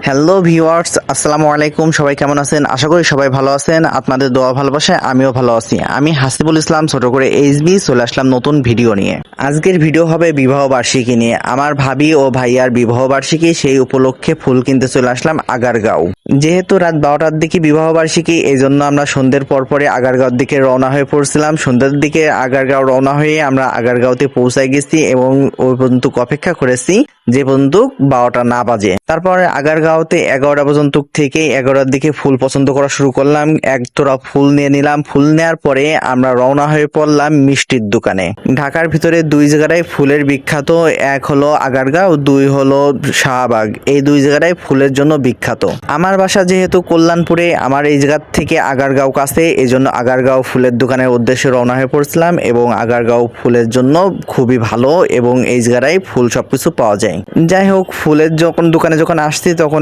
Hello viewers, আসসালামু আলাইকুম। সবাই কেমন আছেন? আশা করি সবাই ভালো আছেন। আপনাদের দোয়া ভালোবাসায় আমিও ভালো আছি। আমি হাসিবুল ইসলাম, ছোট করে এইচবি, চলে আসলাম নতুন ভিডিও নিয়ে। আজকের ভিডিও হবে বিবাহ বার্ষিকী নিয়ে। আমার ভাবি ও ভাইয়ার বিবাহ বার্ষিকী, সেই উপলক্ষে ফুল কিনতে চলে আসলাম আগারগাঁও। যেহেতু রাত 12টার দিকে বিবাহ বার্ষিকী, এই জন্য আমরা সন্ধ্যের পরে আগারগাঁওর দিকে রওনা হয়ে পড়ছিলাম। সন্ধ্যার দিকে আগারগাঁও রওনা হয়ে আমরা আগারগাঁওতে পৌঁছায় গেছি এবং ওই পর্যন্ত অপেক্ষা করেছি যে পর্যন্ত 12টা না বাজে। তারপরে আগারগাঁওতে 11টা পর্যন্ত থেকে 11টার দিকে ফুল পছন্দ করা শুরু করলাম। এক তোড়া ফুল নিয়ে নিলাম। ফুল নেওয়ার পরে আমরা রওনা হয়ে পড়লাম মিষ্টির দোকানে। ঢাকার ভিতরে দুই জায়গায় ফুলের বিখ্যাত, এক হলো আগারগাঁও, দুই হলো শাহবাগ। এই দুই জায়গায় ফুলের জন্য বিখ্যাত। আমার বাসা যেহেতু কল্যাণপুরে, আমার এই জায়গা থেকে আগারগাঁও কাছে, এই জন্য আগারগাঁও ফুলের দোকানের উদ্দেশ্যে রওনা হয়ে পড়ছিলাম এবং আগারগাঁও ফুলের জন্য খুবই ভালো এবং এই জায়গায় ফুল সবকিছু পাওয়া যায়। যাই হোক, ফুলের দোকানে যখন আসছি তখন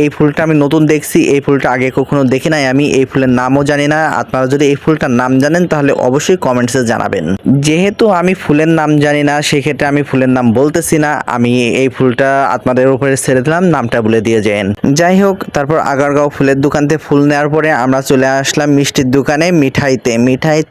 এই ফুলটা আমি নতুন দেখছি। এই ফুলটা আগে কখনো দেখি নাই, আমি এই ফুলের নামও জানি না। আপনারা যদি এই ফুলটার নাম জানেন তাহলে অবশ্যই কমেন্টসে জানাবেন। যেহেতু আমি ফুলের নাম জানি না, সেক্ষেত্রে আমি ফুলের নাম বলতেছি না। আমি এই ফুলটা আপনাদের উপরে ছেড়ে দিলাম, নামটা বলে দিয়ে যান। যাই হোক, তারপর আগারগাঁও ফুলের দোকান থেকে ফুল নেওয়ার পরে আমরা চলে আসলাম মিষ্টির দোকানে, মিঠাই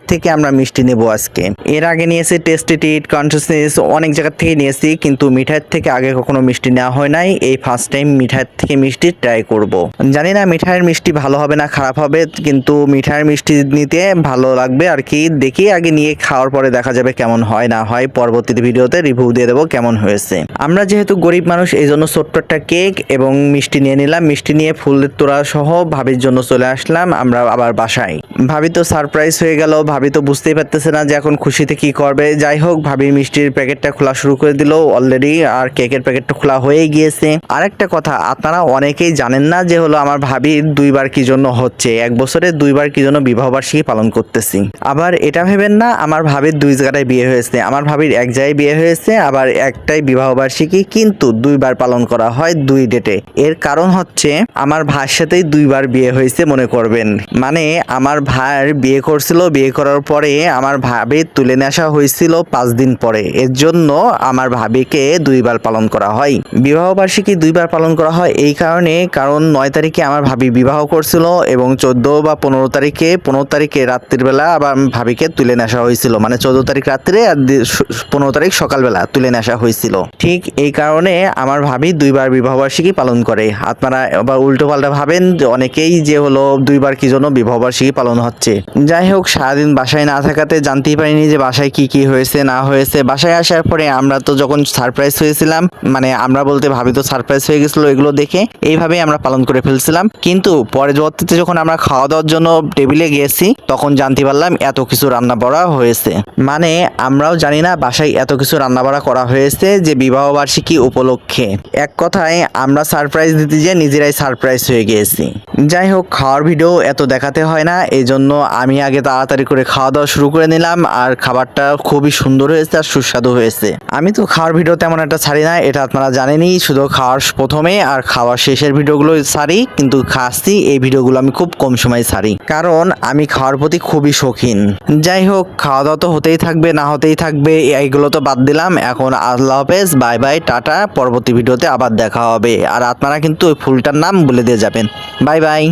থেকে আমরা মিষ্টি নেবো আজকে। এর আগে নিয়েছি টেস্টি ট্রিট, কনসিয়াসনেস, অনেক জায়গা থেকে নিয়েছি, কিন্তু মিঠাইয়ের থেকে আগে কখনো মিষ্টি নেওয়া হয় নাই। এই ফার্স্ট টাইম মিঠাইয়ের থেকে মিষ্টি ট্রাই করব। জানি না মিঠাইয়ের মিষ্টি ভালো হবে না খারাপ হবে, কিন্তু মিঠাইয়ের মিষ্টি নিতে ভালো লাগবে আর কি। দেখি আগে নিয়ে খাওয়ার পরে দেখা যাবে কেমন হয় না হয়। পরবর্তী ভিডিওতে রিভিউ দিয়ে দেবো কেমন হয়েছে। আমরা যেহেতু গরিব মানুষ, এই জন্য ছোট্ট একটা কেক এবং মিষ্টি নিয়ে নিলাম। মিষ্টি নিয়ে ফুলের তোড়া সহ ভাবির জন্য চলে আসলাম আমরা আবার বাসায়। ভাবি তো সারপ্রাইজ হয়ে গেল। ভাবি তো বুঝতেই পারতেছে না যে এখন খুশিতে কি করবে। যাই হোক, ভাবি মিষ্টির প্যাকেটটা খোলা শুরু করে দিল অলরেডি, আর কেকের প্যাকেটটা খোলা হয়ে গিয়েছে। আরেকটা কথা, আপনারা অনেকেই জানেন না যে হলো আমার ভাবির দুইবার কি জন্য হচ্ছে, এক বছরে দুইবার কি জন্য বিবাহ বার্ষিকী পালন করতেছি। আবার এটা ভেবেন না আমার ভাবির দুই জায়গায় বিয়ে হয়েছে। আমার ভাবির এক জায়গায় বিয়ে হয়েছে, আবার একটাই বিবাহ বার্ষিকী, কিন্তু দুইবার পালন করা হয় দুই ডেটে। এর কারণ হচ্ছে আমার ভাইয়ের সাথেই দুইবার বিয়ে হয়েছে মনে করবেন। মানে আমার ভাইয়ের বিয়ে করছিল, বিয়ে করার পরে আমার ভাবি তুলে নিয়ে আসা হয়েছিল 5 দিন পরে। এর জন্য আমার ভাবিকে দুইবার পালন করা হয়। বিবাহ বার্ষিকী দুইবার পালন করা হয় এই কারণে, কারণ 9 তারিখে আমার ভাবি বিবাহ করছিল এবং 14 বা 15 তারিখে রাত্রির বেলা আবার ভাবিকে তুলে নিয়ে আসা হয়েছিল। মানে 14 তারিখ রাত্রে আর 15 তারিখ সকালবেলা তুলে নিয়ে আসা হয়েছিল। ঠিক এই কারণে আমার ভাবি দুইবার বিবাহ বার্ষিকী পালন করে। আপনারা আবার উল্টো পাল্টা ভাবেন যে অনেকেই যে হলো দুইবার কি জন্য বিবাহ বার্ষিকী পালন হচ্ছে। যাই হোক, সারাদিন বাসায় না থাকাতে জানতেই পারিনি যে বাসায় কি কি হয়েছে না হয়েছে। বাসায় আসার পরে আমরা তো যখন সারপ্রাইজ হয়েছিলাম, মানে আমরা বলতে ভাবি তো সারপ্রাইজ হয়ে গেছিল এগুলো দেখে, এইভাবেই আমরা পালন করে ফেলছিলাম। কিন্তু পরবর্তীতে যখন আমরা খাওয়া দাওয়ার জন্য টেবিলে গিয়েছি তখন জানতে পারলাম এত কিছু রান্না বাড়া হয়েছে। মানে আমরাও জানি না বাসায় এত কিছু রান্না বাড়া করা হয়েছে যে বিবাহ বার্ষিকী উপলক্ষে। এক কথায় আমরা সারপ্রাইজ দিতে গিয়ে নিজেরাই সারপ্রাইজ হয়ে গিয়েছি। যাই হোক, খাওয়ার ভিডিও এত দেখাতে হয় না, এই জন্য আমি আগে তাড়াতাড়ি করে খাওয়া দাওয়া শুরু করে নিলাম। আর খাবারটা খুবই সুন্দর হয়েছে আর সুস্বাদু হয়েছে। আমি তো খাওয়ার ভিডিও তেমন একটা ছাড়ি না, এটা আপনারা জানেনই। শুধু খাওয়ার প্রথমে আর খাওয়ার শেষের ভিডিওগুলো ছাড়ি, কিন্তু খাচ্ছি এই ভিডিওগুলো আমি খুব কম সময় ছাড়ি, কারণ আমি খাওয়ার প্রতি খুবই শৌখিন। যাই হোক, খাওয়া দাওয়া তো হতেই থাকবে, না হতেই থাকবে, এইগুলো তো বাদ দিলাম। এখন আল্লাহ হাফেজ, বাই বাই, টাটা। পরবর্তী ভিডিওতে আবার দেখা হবে। আর আপনারা কিন্তু ওই ফুলটার নাম বলে দিয়ে যাবেন। Bye bye.